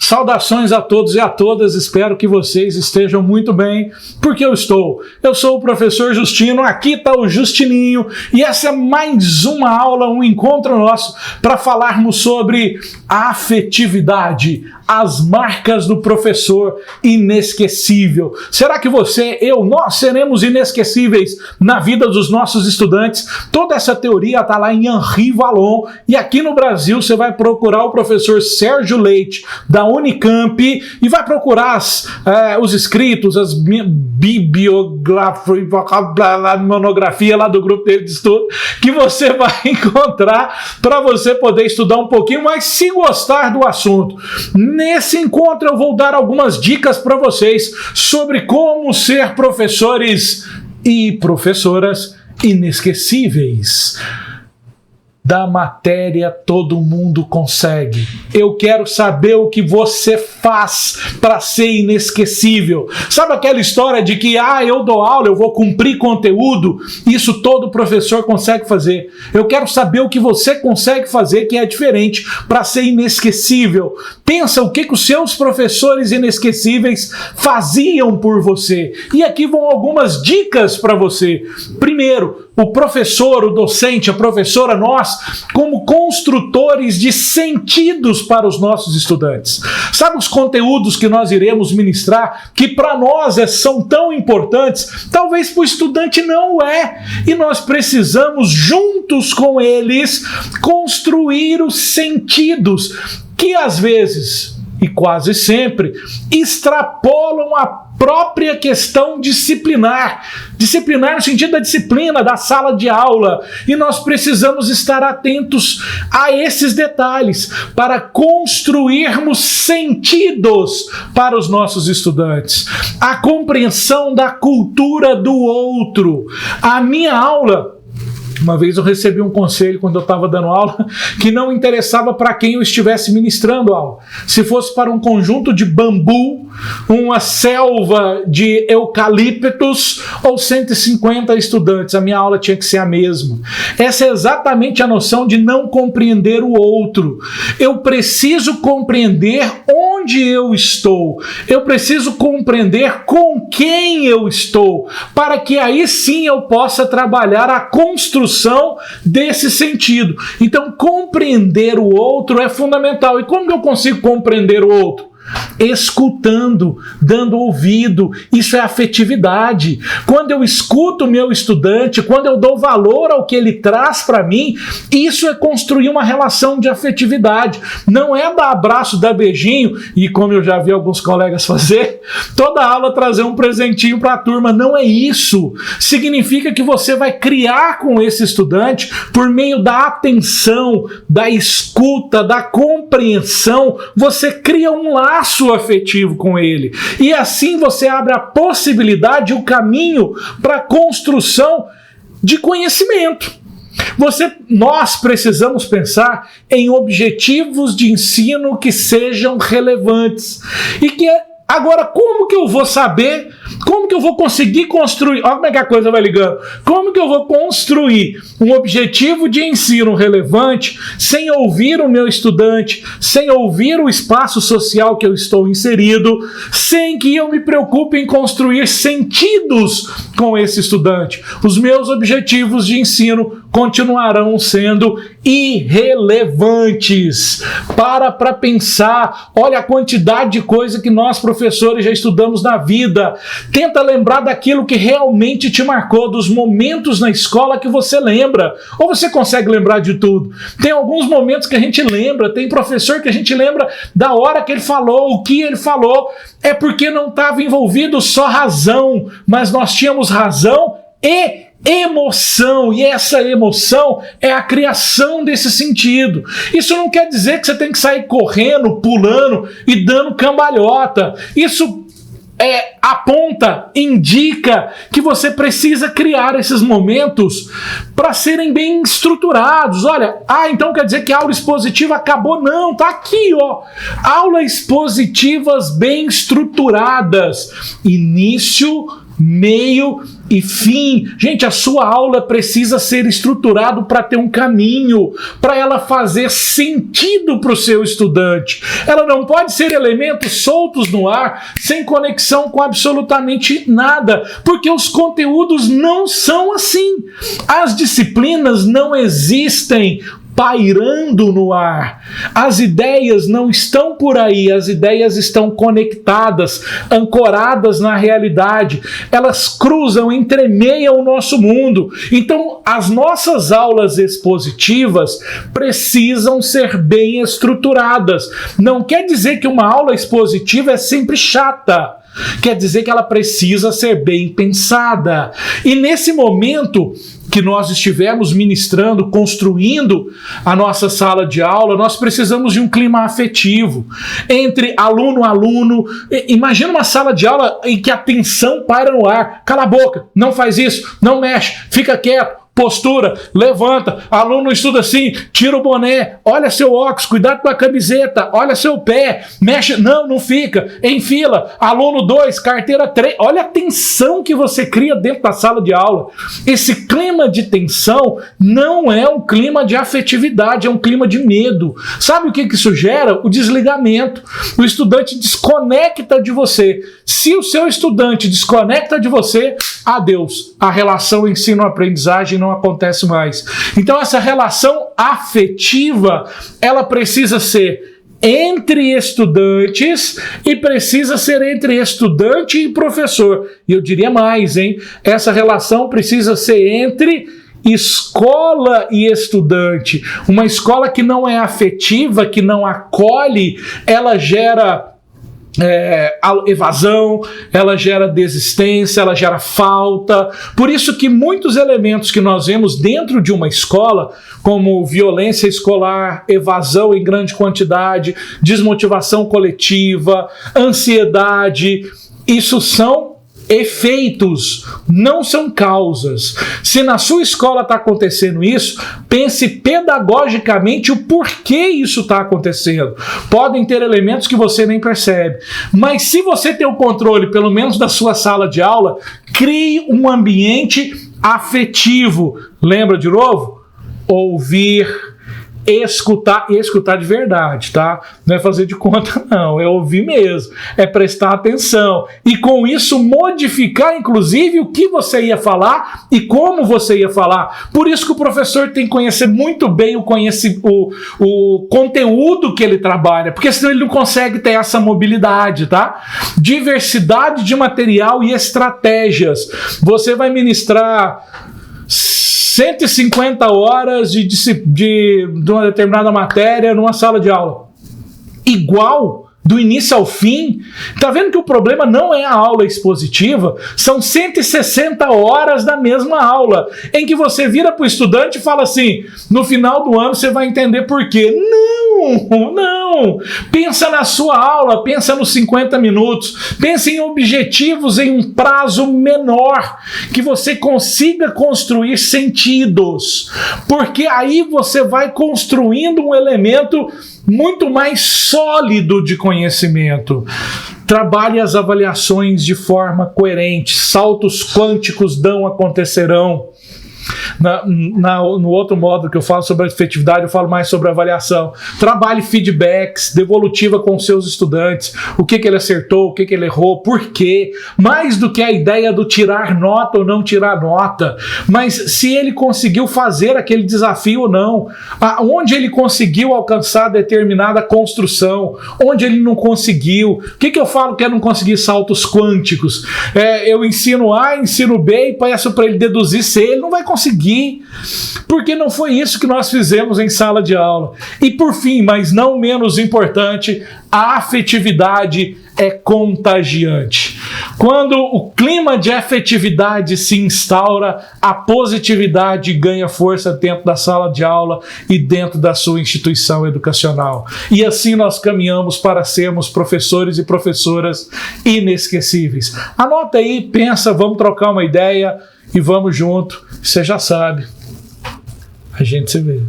Saudações a todos e a todas, espero que vocês estejam muito bem, porque eu estou. Eu sou o professor Justino, aqui está o Justininho, e essa é mais uma aula, um encontro nosso, para falarmos sobre a afetividade, as marcas do professor inesquecível. Será que nós seremos inesquecíveis na vida dos nossos estudantes? Toda essa teoria está lá em Henri Vallon, e aqui no Brasil você vai procurar o professor Sérgio Leite, da Unicamp, e vai procurar os escritos, as bibliografia, monografia lá do grupo dele de estudo, que você vai encontrar para você poder estudar um pouquinho, mas se gostar do assunto. Nesse encontro eu vou dar algumas dicas para vocês sobre como ser professores e professoras inesquecíveis. Da matéria todo mundo consegue. Eu quero saber o que você faz para ser inesquecível. Sabe aquela história de que eu dou aula, eu vou cumprir conteúdo? Isso todo professor consegue fazer. Eu quero saber o que você consegue fazer que é diferente para ser inesquecível. Pensa o que os seus professores inesquecíveis faziam por você. E aqui vão algumas dicas para você. Primeiro, o professor, o docente, a professora, nós, como construtores de sentidos para os nossos estudantes. Sabe os conteúdos que nós iremos ministrar, que para nós são tão importantes, talvez para o estudante não é. E nós precisamos, juntos com eles, construir os sentidos, que às vezes, e quase sempre, extrapolam a própria questão disciplinar. Disciplinar no sentido da disciplina, da sala de aula. E nós precisamos estar atentos a esses detalhes para construirmos sentidos para os nossos estudantes. A compreensão da cultura do outro. A minha aula... Uma vez eu recebi um conselho quando eu estava dando aula que não interessava para quem eu estivesse ministrando aula. Se fosse para um conjunto de bambu, uma selva de eucaliptos ou 150 estudantes, a minha aula tinha que ser a mesma. Essa é exatamente a noção de não compreender o outro. Eu preciso compreender onde eu estou. Eu preciso compreender com quem eu estou, para que aí sim eu possa trabalhar a construção desse sentido. Então, compreender o outro é fundamental. E como eu consigo compreender o outro? Escutando, dando ouvido. Isso é afetividade. Quando eu escuto o meu estudante, quando eu dou valor ao que ele traz para mim, isso é construir uma relação de afetividade. Não é dar abraço, dar beijinho, e como eu já vi alguns colegas fazer, toda aula trazer um presentinho para a turma. Não é isso. Significa que você vai criar com esse estudante, por meio da atenção, da escuta, da compreensão, você cria um laço afetivo com ele. E assim você abre a possibilidade, o caminho para a construção de conhecimento. Nós precisamos pensar em objetivos de ensino que sejam relevantes. E que agora, como que eu vou saber? Como que eu vou conseguir construir? Olha como é que a coisa vai ligando. Como que eu vou construir um objetivo de ensino relevante sem ouvir o meu estudante, sem ouvir o espaço social que eu estou inserido, sem que eu me preocupe em construir sentidos com esse estudante? Os meus objetivos de ensino continuarão sendo irrelevantes. Para pensar, olha a quantidade de coisa que nós, professores, já estudamos na vida. Tenta lembrar daquilo que realmente te marcou, dos momentos na escola que você lembra. Ou você consegue lembrar de tudo? Tem alguns momentos que a gente lembra, tem professor que a gente lembra da hora que ele falou, o que ele falou. É porque não estava envolvido só razão, mas nós tínhamos razão e emoção, e essa emoção é a criação desse sentido. Isso não quer dizer que você tem que sair correndo, pulando e dando cambalhota. Isso aponta, indica que você precisa criar esses momentos para serem bem estruturados. Olha, então quer dizer que a aula expositiva acabou? Não, tá aqui, ó. Aulas expositivas bem estruturadas. Início, meio e fim. Gente, a sua aula precisa ser estruturada para ter um caminho, para ela fazer sentido para o seu estudante. Ela não pode ser elementos soltos no ar, sem conexão com absolutamente nada, porque os conteúdos não são assim. As disciplinas não existem pairando no ar. As ideias não estão por aí, as ideias estão conectadas, ancoradas na realidade. Elas cruzam, entremeiam o nosso mundo. Então, as nossas aulas expositivas precisam ser bem estruturadas. Não quer dizer que uma aula expositiva é sempre chata. Quer dizer que ela precisa ser bem pensada. E nesse momento que nós estivemos ministrando, construindo a nossa sala de aula, nós precisamos de um clima afetivo entre aluno e aluno. Imagina uma sala de aula em que a tensão paira no ar. Cala a boca, não faz isso, não mexe, fica quieto. Postura, levanta, aluno estuda assim, tira o boné, olha seu óculos, cuidado com a camiseta, olha seu pé, mexe, não fica, em fila, aluno 2, carteira 3, olha a tensão que você cria dentro da sala de aula. Esse clima de tensão não é um clima de afetividade, é um clima de medo. Sabe o que isso gera? O desligamento. O estudante desconecta de você. Se o seu estudante desconecta de você, adeus, a relação ensino-aprendizagem não acontece mais. Então essa relação afetiva, ela precisa ser entre estudantes e precisa ser entre estudante e professor. E eu diria mais, hein? Essa relação precisa ser entre escola e estudante. Uma escola que não é afetiva, que não acolhe, ela gera evasão, ela gera desistência, ela gera falta. Por isso que muitos elementos que nós vemos dentro de uma escola, como violência escolar, evasão em grande quantidade, desmotivação coletiva, ansiedade, isso são efeitos, não são causas. Se na sua escola está acontecendo isso, pense pedagogicamente o porquê isso está acontecendo. Podem ter elementos que você nem percebe, mas se você tem o controle, pelo menos da sua sala de aula, crie um ambiente afetivo. Lembra de novo? Ouvir, escutar, e escutar de verdade, tá? Não é fazer de conta, não, é ouvir mesmo, é prestar atenção e com isso modificar inclusive o que você ia falar e como você ia falar. Por isso que o professor tem que conhecer muito bem o conteúdo que ele trabalha, porque senão ele não consegue ter essa mobilidade, tá? Diversidade de material e estratégias. Você vai ministrar 150 horas de uma determinada matéria numa sala de aula. Igual, do início ao fim. Tá vendo que o problema não é a aula expositiva? São 160 horas da mesma aula, em que você vira para o estudante e fala assim, no final do ano você vai entender por quê. Não! Pensa na sua aula, pensa nos 50 minutos, pensa em objetivos em um prazo menor, que você consiga construir sentidos, porque aí você vai construindo um elemento muito mais sólido de conhecimento. Trabalhe as avaliações de forma coerente, saltos quânticos acontecerão. No outro modo que eu falo sobre a efetividade, eu falo mais sobre avaliação. Trabalhe feedbacks, devolutiva com seus estudantes, o que ele acertou, o que ele errou, por quê, mais do que a ideia do tirar nota ou não tirar nota, mas se ele conseguiu fazer aquele desafio ou não, onde ele conseguiu alcançar determinada construção, onde ele não conseguiu. O que eu falo que é não conseguir saltos quânticos? Eu ensino A, ensino B e peço para ele deduzir C, ele não vai conseguir, porque não foi isso que nós fizemos em sala de aula. E por fim, mas não menos importante, a afetividade é contagiante. Quando o clima de afetividade se instaura, a positividade ganha força dentro da sala de aula e dentro da sua instituição educacional. E assim nós caminhamos para sermos professores e professoras inesquecíveis. Anota aí, pensa, vamos trocar uma ideia e vamos junto. Você já sabe. A gente se vê.